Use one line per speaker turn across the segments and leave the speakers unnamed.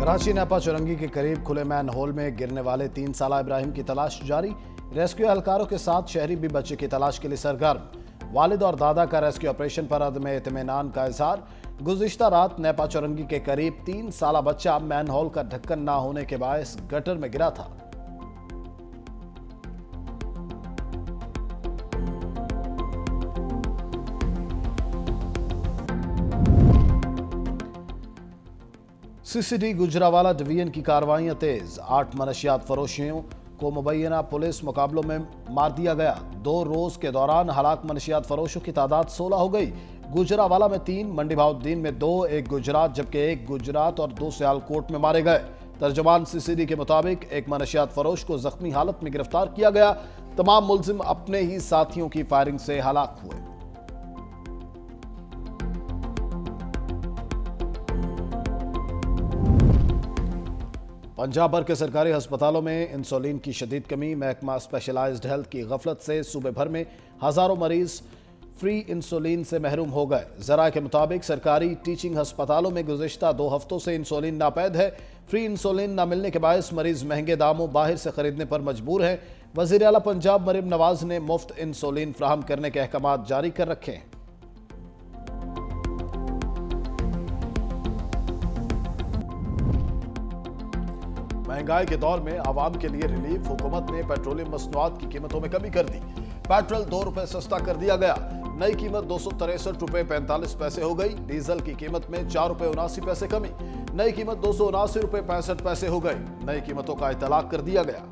Karachi Nipah चौरंगी के करीब खुले मैन होल में गिरने वाले 3 साला इब्राहिम की तलाश जारी। रेस्क्यू एहलकारों के साथ शहरी भी बच्चे की तलाश के लिए सरगर्म। वालिद और दादा का रेस्क्यू ऑपरेशन पर अदम इत्मीनान का इजहार। गुज़िश्ता रात नेपा चौरंगी के करीब 3 साला बच्चा मैन होल का ढक्कन ना होने के बायस गटर में गिरा था। सीसीडी गुजरावाला डिवीजन की कार्रवाइयां तेज। 8 मनशियात फरोशियों को मुबैना पुलिस मुकाबलों में मार दिया गया। 2 रोज के दौरान हलाक मनशियात फरोशों की तादाद 16 हो गई। गुजरावाला में 3, मंडी बहाउद्दीन में 2, एक गुजरात जबकि एक गुजरात और 2 सियालकोट में मारे गए। तर्जुमान सीसीडी के मुताबिक एक मनशियात फरोश को जख्मी हालत में गिरफ्तार किया गया। तमाम मुल्जिम अपने ही साथियों की फायरिंग से हलाक हुए। पंजाब भर के सरकारी अस्पतालों में इंसुलिन की शदीद कमी। महकमा स्पेशलाइज्ड हेल्थ की गफलत से सूबे भर में हजारों मरीज फ्री इंसुलिन से महरूम हो गए। ज़राए के मुताबिक सरकारी टीचिंग अस्पतालों में गुज़िश्ता 2 हफ्तों से इंसुलिन नापैद है। फ्री इंसुलिन न मिलने के बायस मरीज महंगे दामों बाहर से खरीदने पर मजबूर हैं। वज़ीर आला पंजाब मरीम नवाज ने मुफ्त इंसुलिन फ्राहम करने के अहकाम जारी कर रखे हैं। महंगाई के दौर में आवाम के लिए रिलीफ। हुकूमत ने पेट्रोलियम मसनूआत की कीमतों में कमी कर दी। पेट्रोल 2 रुपए सस्ता कर दिया गया। नई कीमत 263 रुपए 45 पैसे हो गई। डीजल की कीमत में 4 रुपए 79 पैसे कमी। नई कीमत 279 रुपए 65 पैसे हो गई। नई कीमतों का इतलाक कर दिया गया।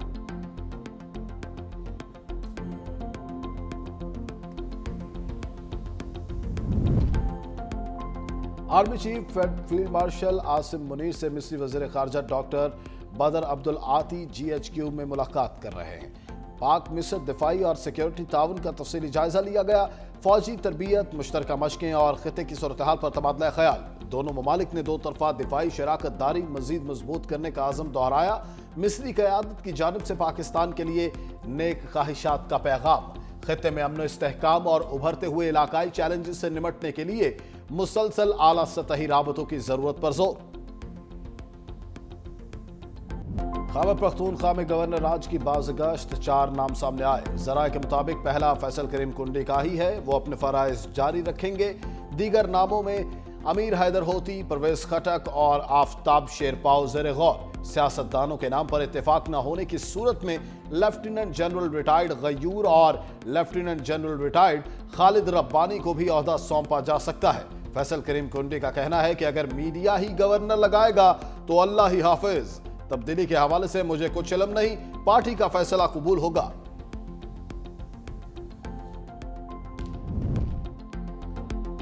Army chief field marshal Asim Munir से मिस्री वजीर खारजा डॉक्टर बदर अब्दुल आती GHQ में मुलाकात कर रहे हैं। पाक मिस्र दिफाई और सिक्योरिटी ताउन का तफसीली जायजा लिया गया। फौजी तरबियत, मुश्तरका मशकें और खिते की सूरत हाल पर तबादला ख्याल। दोनों ममालिक ने 2 तरफा दिफाई शराकत दारी मजीद मजबूत करने का आज़म दोहराया। मिस्री क़यादत की जानिब से पाकिस्तान के लिए नेक ख्वाहिशात का पैगाम। खिते में अमन इस्तेहकाम और उभरते हुए इलाकाई चैलेंजेस से निमटने के लिए मुसलसल आला सतही राबतों की जरूरत पर जोर। खैबर पख्तूनख्वा में गवर्नर राज की बाज़गश्त, 4 नाम सामने आए। ज़राए के मुताबिक पहला फैसल करीम कुंडी का ही है, वो अपने फराइज जारी रखेंगे। दीगर नामों में अमीर हैदर होती, परवेज खटक और आफ्ताब शेरपाव ज़ेर गौर। सियासतदानों के नाम पर इत्तेफाक न होने की सूरत में लेफ्टिनेंट जनरल रिटायर्ड गयूर और lieutenant general retired Khalid Rabbani को भी ओहदा सौंपा जा सकता है। फैसल करीम कुंडी का कहना है कि अगर मीडिया ही गवर्नर लगाएगा तो अल्लाह ही हाफिज। तब्दीली के हवाले से मुझे कुछ इल्म नहीं, पार्टी का फैसला कबूल होगा।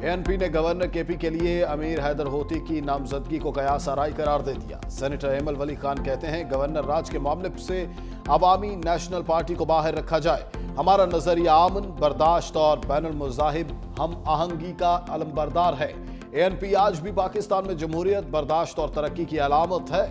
ANP ने गवर्नर KP के लिए अमीर हैदर होती की नामजदगी को कयास आराई करार दे दिया। सेनेटर एमल वली खान कहते हैं गवर्नर राज के मामले से अवामी नेशनल पार्टी को बाहर रखा जाए। हमारा नजरिया अमन, बर्दाश्त और बैनुल मुजाहिब हम आहंगी का अलमबरदार है। ANP आज भी पाकिस्तान में जमहूरियत, बर्दाश्त और तरक्की की अलामत है।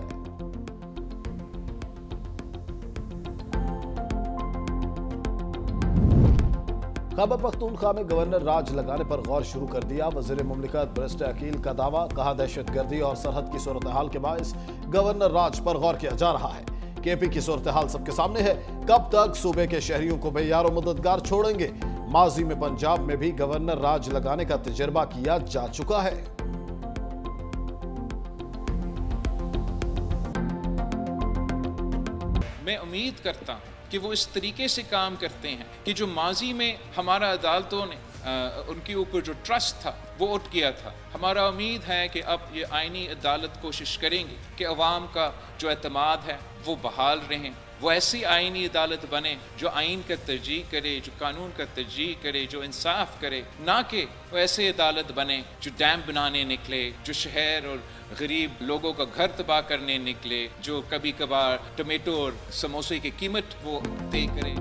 खैबर पख्तूनख्वा में गवर्नर राज लगाने पर गौर शुरू कर दिया। वजीर मुमलिकत बैरिस्टर अकील का दावा, कहा दहशतगर्दी और सरहद की सूरत हाल के बायस गवर्नर राज पर गौर किया जा रहा है। KP की सूरत हाल सबके सामने है। कब तक सूबे के शहरियों को बेयार और मददगार छोड़ेंगे? माजी में पंजाब में भी गवर्नर राज लगाने का तजर्बा किया जा चुका है।
मैं उम्मीद करता हूं कि वो इस तरीके से काम करते हैं कि जो माजी में हमारा अदालतों ने उनके ऊपर जो ट्रस्ट था वो उठ गया था। हमारा उम्मीद है कि अब ये आईनी अदालत कोशिश करेंगे कि अवाम का जो एतमाद है वो बहाल रहें। वो ऐसी आईनी अदालत बने जो आइन का तरजीह करे, जो कानून का तरजीह करे, जो इंसाफ करे, ना कि वो ऐसे अदालत बने जो डैम बनाने निकले, जो शहर और गरीब लोगों का घर तबाह करने निकले, जो कभी कभार टमेटो और समोसे की कीमत वो तय करे।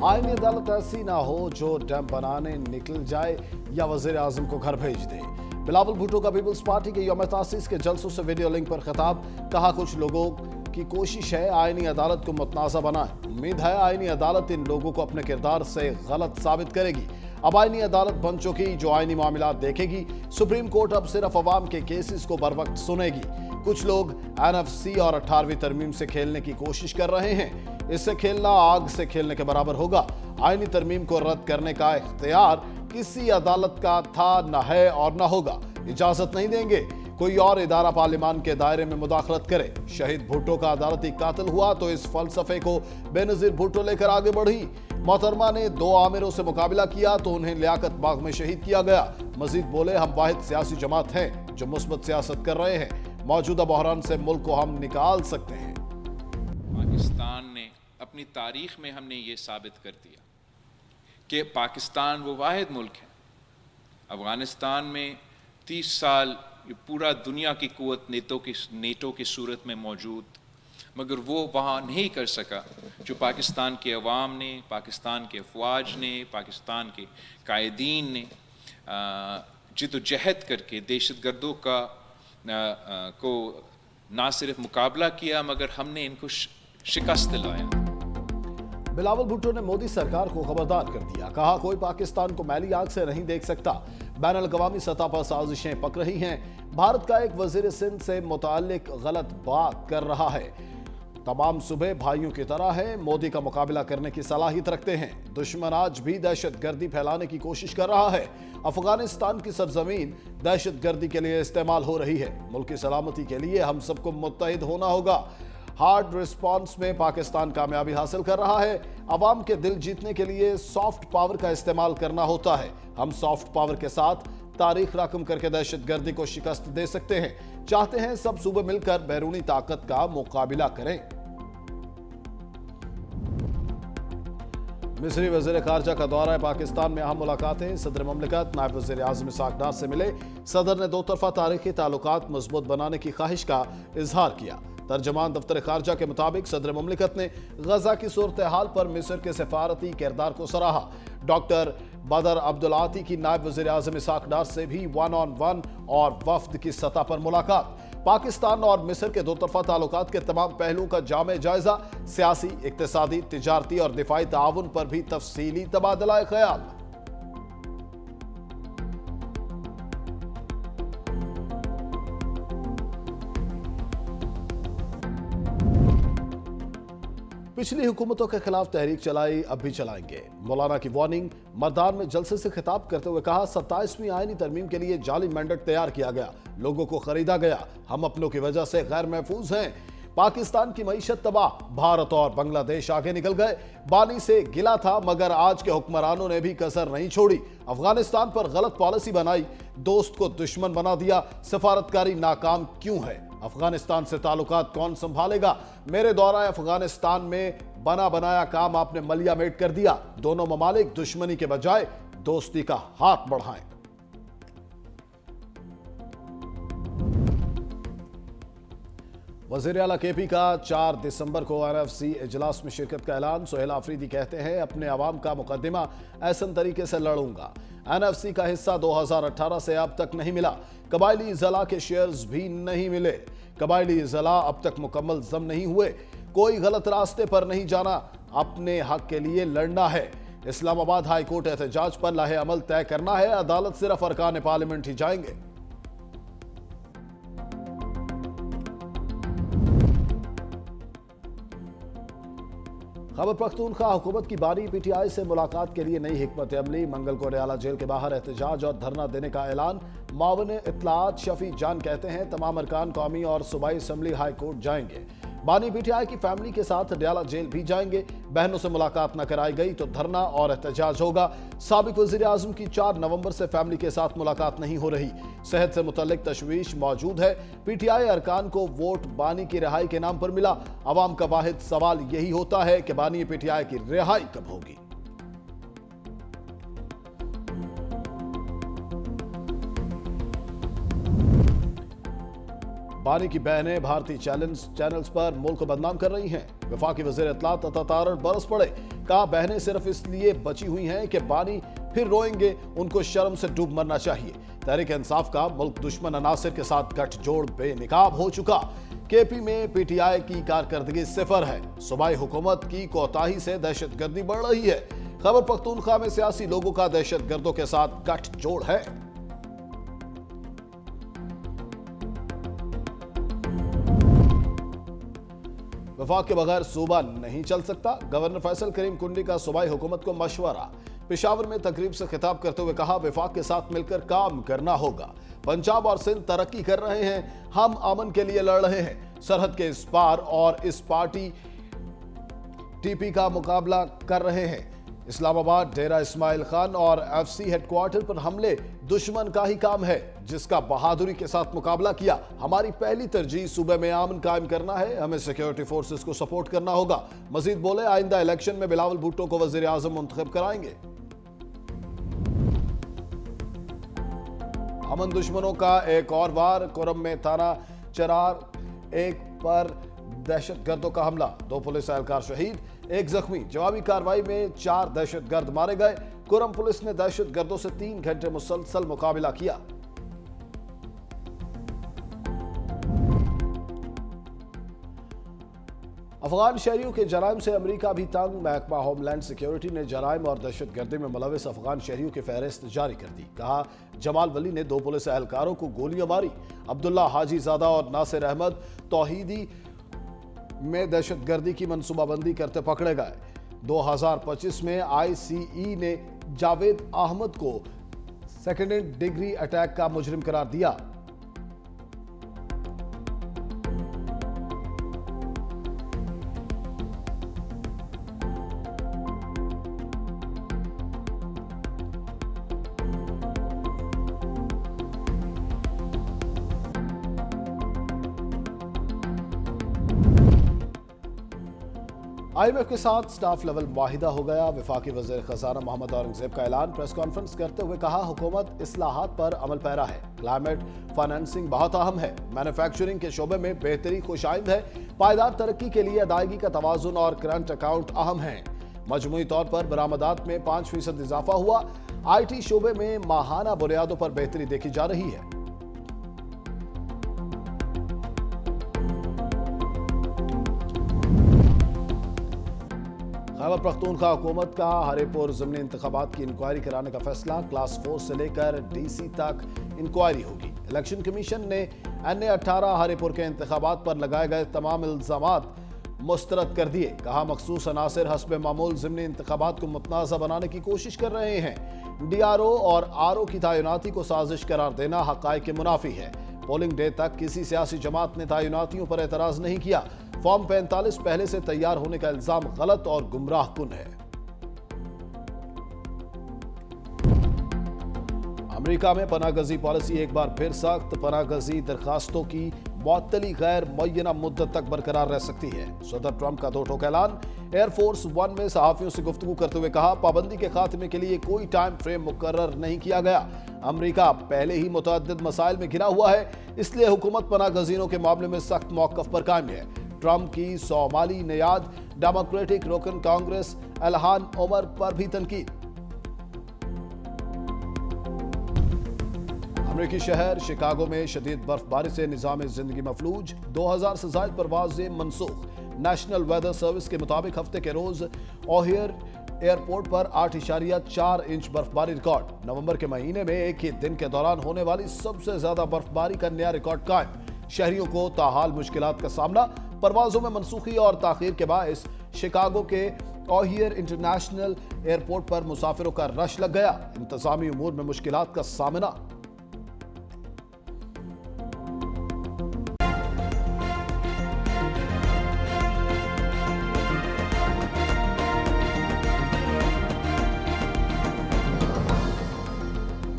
आईनी अदालत ऐसी ना हो जो डैम बनाने निकल जाए या वजीर आजम को घर भेज दे। बिलावल भुट्टो का पीपल्स पार्टी के यौम तासीस के जलसों से वीडियो लिंक पर खिताब, कहा कुछ लोगों की कोशिश है आईनी अदालत को मुतनाज़ा बनाए। उम्मीद है आईनी अदालत इन लोगों को अपने किरदार से गलत साबित करेगी। अब आईनी अदालत बन चुकी जो आईनी मामला देखेगी। सुप्रीम कोर्ट अब सिर्फ अवाम के केसेस को बर वक्त सुनेगी। कुछ लोग एनएफसी और 18वीं तरमीम से खेलने की कोशिश कर रहे हैं। इससे खेलना आग से खेलने के बराबर होगा। आईनी तरमीम को रद्द करने का इख्तियार किसी अदालत का था, न है और न होगा। इजाजत नहीं देंगे कोई और इदारा पार्लियामान के दायरे में मुदाखलत करे। शहीद भुट्टो का अदालती कातिल हुआ तो इस फलसफे को बेनजीर भुट्टो लेकर आगे बढ़ी। मोहतरमा ने 2 आमिरों से मुकाबला किया तो उन्हें लियाकत बाग में शहीद किया गया। मजीद बोले, हम वाहिद सियासी जमात हैं जो मुस्बत सियासत कर रहे हैं। मौजूदा बहरान से मुल्क को हम निकाल सकते हैं।
पाकिस्तान ने अपनी तारीख में हमने ये साबित कर दिया कि पाकिस्तान वो वाहिद मुल्क है। अफगानिस्तान में 30 साल ये पूरा दुनिया की कुव्वत नेटो की सूरत में मौजूद, मगर वो वहाँ नहीं कर सका जो पाकिस्तान के अवाम ने, पाकिस्तान के अफवाज ने, पाकिस्तान के कायदीन ने जिद्दोजहद करके दहशतगर्दों को ना सिर्फ मुकाबला किया मगर हमने इनको शिकस्त दिलाया।
बिलावल भुट्टो ने मोदी सरकार को खबरदार कर दिया। कहा, कोई पाकिस्तान को मैली आंख से नहीं देख सकता। बैनुल-अक़वामी सतह पर साजिशें पक रही हैं। भारत का एक वजीर सिंध से मुताल्लिक गलत बात कर रहा है। तमाम सूबे भाइयों की तरह है, मोदी का मुकाबला करने की सलाहियत रखते हैं। दुश्मन आज भी दहशतगर्दी फैलाने की कोशिश कर रहा है। अफगानिस्तान की सरजमीन दहशतगर्दी के लिए इस्तेमाल हो रही है। मुल्क की सलामती के लिए हम सबको मुत्तहिद होना होगा। हार्ड रिस्पांस में पाकिस्तान कामयाबी हासिल कर रहा है। अवाम के दिल जीतने के लिए सॉफ्ट पावर का इस्तेमाल करना होता है। हम सॉफ्ट पावर के साथ तारीख रकम करके दहशतगर्दी को शिकस्त दे सकते हैं। चाहते हैं सब सूबे मिलकर बैरूनी ताकत का मुकाबला करें। मिस्री वज़ीर ख़ारजा का दौरा है पाकिस्तान में अहम मुलाकातें। सदर ममलिकत नायब वज़ीर आज़म इस्हाक़ डार से मिले। सदर ने 2 तरफ़ा तारीख़ी ताल्लुकात मजबूत बनाने की ख्वाहिश का इजहार किया। तर्जमान दफ्तर ख़ारजा के मुताबिक सदर ममलिकत ने गजा की सूरत हाल पर मिस्र के सफारती किरदार को सराहा। डॉक्टर बदर अब्दुल आती की नायब वज़ीर आज़म इस्हाक़ डार से भी 1-on-1 और वफ्द की सतह पर मुलाकात। पाकिस्तान और मिस्र के 2 तरफ़ा ताल्लुकात के तमाम पहलुओं का जामे जायजा। सियासी, इक़्तिसादी, तिजारती और दिफाई ताउन पर भी तफसीली तबादला ख्याल। पिछली हुकूमतों के खिलाफ तहरीक चलाई, अब भी चलाएंगे। मौलाना की वार्निंग। मर्दान में जलसे से खिताब करते हुए कहा, 27वीं आईनी तरमीम के लिए जाली मैंडेट तैयार किया गया, लोगों को खरीदा गया। हम अपनों की वजह से गैर महफूज हैं। पाकिस्तान की मईशत तबाह, भारत और बांग्लादेश आगे निकल गए। बानी से गिला था मगर आज के हुक्मरानों ने भी कसर नहीं छोड़ी। अफगानिस्तान पर गलत पॉलिसी बनाई, दोस्त को दुश्मन बना दिया। सफारतकारी नाकाम क्यों है? अफगानिस्तान से ताल्लुकात कौन संभालेगा? मेरे दौरा अफगानिस्तान में बना बनाया काम आपने मलिया मेट कर दिया। दोनों ममालिक दुश्मनी के बजाय दोस्ती का हाथ बढ़ाएं। वज़ीर आला केपी का 4 दिसंबर को एनएफसी इजलास में शिरकत का ऐलान। सुहेल आफरीदी कहते हैं, अपने अवाम का मुकदमा ऐसन तरीके से लड़ूंगा। एनएफसी का हिस्सा 2018 से अब तक नहीं मिला। कबायली ज़ला के शेयर्स भी नहीं मिले। कबायली ज़ला अब तक मुकम्मल जम नहीं हुए। कोई गलत रास्ते पर नहीं जाना, अपने हक के लिए लड़ना है। इस्लामाबाद हाई कोर्ट एहतजाज पर लाहे अमल तय करना है। अदालत सिर्फ अरकान पार्लियामेंट ही जाएंगे। खैबर पख्तूनख्वा हुकूमत की बानी। पीटीआई से मुलाकात के लिए नई हिकमत अमली। मंगल को रियाला जेल के बाहर एहतजाज और धरना देने का ऐलान। मावन इत्तलात शफी जान कहते हैं, तमाम अरकान कौमी और सूबाई असम्बली हाई कोर्ट जाएंगे। बानी पीटीआई की फैमिली के साथ रियाला जेल भी जाएंगे। बहनों से मुलाकात न कराई गई तो धरना और एहतजाज होगा। साबिक वज़ीर आज़म की 4 नवंबर से फैमिली के साथ मुलाकात नहीं हो रही। सेहत से मुतल्लिक तशवीश मौजूद है। पीटीआई अरकान को वोट बानी की रिहाई के नाम पर मिला। अवाम का वाहिद सवाल यही होता है कि बानी पीटीआई की रिहाई कब होगी। बानी की बहनें भारतीय चैनल्स पर मुल्क को बदनाम कर रही हैं। वफाकी वज़ीर इत्तलात अतातारर बरस पड़े। कहा, बहनें सिर्फ इसलिए बची हुई हैं कि बानी फिर रोएंगे, उनको शर्म से डूब मरना चाहिए। तहरीक इंसाफ का मुल्क दुश्मन अनासिर के साथ गठजोड़ बेनकाब हो चुका। केपी में पीटीआई की कारकर्दगी 0 है। सूबाई हुकूमत की कोताही से दहशतगर्दी बढ़ रही है। खैबर पख्तूनख्वा में सियासी लोगों का दहशतगर्दों के साथ गठजोड़ है। वफाक के बगैर सूबा नहीं चल सकता, गवर्नर फैसल करीम कुंडी का सूबाई हुकूमत को मशवरा। पेशावर में तकरीब से खिताब करते हुए कहा, वफाक के साथ मिलकर काम करना होगा। पंजाब और सिंध तरक्की कर रहे हैं, हम अमन के लिए लड़ रहे हैं। सरहद के इस पार और इस पार्टी टीपी का मुकाबला कर रहे हैं। इस्लामाबाद, डेरा इस्माइल खान और एफसी हेडक्वार्टर पर हमले दुश्मन का ही काम है, जिसका बहादुरी के साथ मुकाबला किया। हमारी पहली तरजीह सूबे में अमन कायम करना है, हमें सिक्योरिटी फोर्सेस को सपोर्ट करना होगा। मजीद बोले, आइंदा इलेक्शन में बिलावल भुट्टो को वजीर आजम मुंतखब कराएंगे। अमन दुश्मनों का एक और वार, कुरम में थाना चरार एक पर दहशतगर्दों का हमला, 2 पुलिस एहलकार शहीद, 1 जख्मी। जवाबी कार्रवाई में 4 दहशतगर्द मारे गए। कुरम पुलिस ने दहशतगर्दों से 3 घंटे मुसलसल मुकाबला किया। अफगान शहरियों के जराइम से अमेरिका भी तंग। महकमा होमलैंड सिक्योरिटी ने जराइम और दहशतगर्दी में मुलविस अफगान शहरियों की फहरिस्त जारी कर दी। कहा, जमाल वली ने 2 पुलिस एहलकारों को गोलियां मारी। अब्दुल्ला हाजीजादा और नासिर अहमद तौहीदी में दहशतगर्दी की मनसूबाबंदी करते पकड़े गए। 2025 में ICE ने जावेद अहमद को सेकेंड डिग्री अटैक का मुजरिम करार दिया। IMF के साथ स्टाफ लेवल माहिदा हो गया। वफाकी वज़ीर खजाना मोहम्मद औरंगजेब का ऐलान। प्रेस कॉन्फ्रेंस करते हुए कहा, हुकूमत इस्लाहात पर अमल पैरा है। क्लाइमेट फाइनेंसिंग बहुत अहम है। मैन्युफैक्चरिंग के शोबे में बेहतरी खुशाइंद है। पायदार तरक्की के लिए अदायगी का तवाज़ुन और करंट अकाउंट अहम है। मजमूई तौर पर बरामदात में 5% इजाफा हुआ। IT शोबे में माहाना बुनियादों पर बेहतरी देखी जा रही है। खैबर पख्तूनख्वा हुकूमत का हरिपुर ज़िमनी इंतखाबात की इंक्वायरी कराने का फैसला। क्लास 4 से लेकर DC तक इंक्वायरी होगी। इलेक्शन कमीशन ने NA-18 हरिपुर के इंतखाबात पर लगाए गए तमाम इल्जामात मुस्तरद कर दिए। कहा, मखसूस अनासिर हस्ब मामूल ज़िमनी इंतखाबात को मुतनाज़ा बनाने की कोशिश कर रहे हैं। DRO और RO की तैनाती को साजिश करार देना हक़ाइक़ के मुनाफी है। पोलिंग डे तक किसी सियासी जमात ने तैनातियों पर एतराज़ नहीं किया। फॉर्म 45 पहले से तैयार होने का इल्जाम गलत और गुमराहकुन है। अमेरिका में पनाहगजी पॉलिसी एक बार फिर सख्त। पनाहगजी दरखास्तों की मुअत्तली गैर मुअय्यना मुद्दत तक बरकरार रह सकती है। सदर ट्रंप का 2 टोक ऐलान। एयरफोर्स 1 में सहाफियों से गुफ्तगू करते हुए कहा, पाबंदी के खात्मे के लिए कोई टाइम फ्रेम मुकर्रर नहीं किया गया। अमेरिका पहले ही मुतअद्दिद मसाइल में घिरा हुआ है, इसलिए हुकूमत पनाहगजीनों के मामले में सख्त मौक़िफ़ पर कायम है। ट्रंप की सोमाली नियाद डेमोक्रेटिक रुकन कांग्रेस इल्हान उमर पर भी तनकीद। अमेरिकी शहर शिकागो में शदीद बर्फबारी से निज़ाम जिंदगी मफलूज। 2000 से ज़ायद परवाज़ें मनसूख। नेशनल वेदर सर्विस के मुताबिक हफ्ते के रोज ओहियर एयरपोर्ट पर 8.4 इंच बर्फबारी रिकॉर्ड। नवंबर के महीने में एक ही दिन के दौरान होने वाली सबसे ज्यादा बर्फबारी का नया रिकॉर्ड कायम। शहरियों को ताहाल मुश्किलात का सामना। परवाजों में मनसूखी और ताखीर के बायस शिकागो के ओहियर इंटरनेशनल एयरपोर्ट पर मुसाफिरों का रश लग गया। इंतजामी उमूर में मुश्किलात का सामना।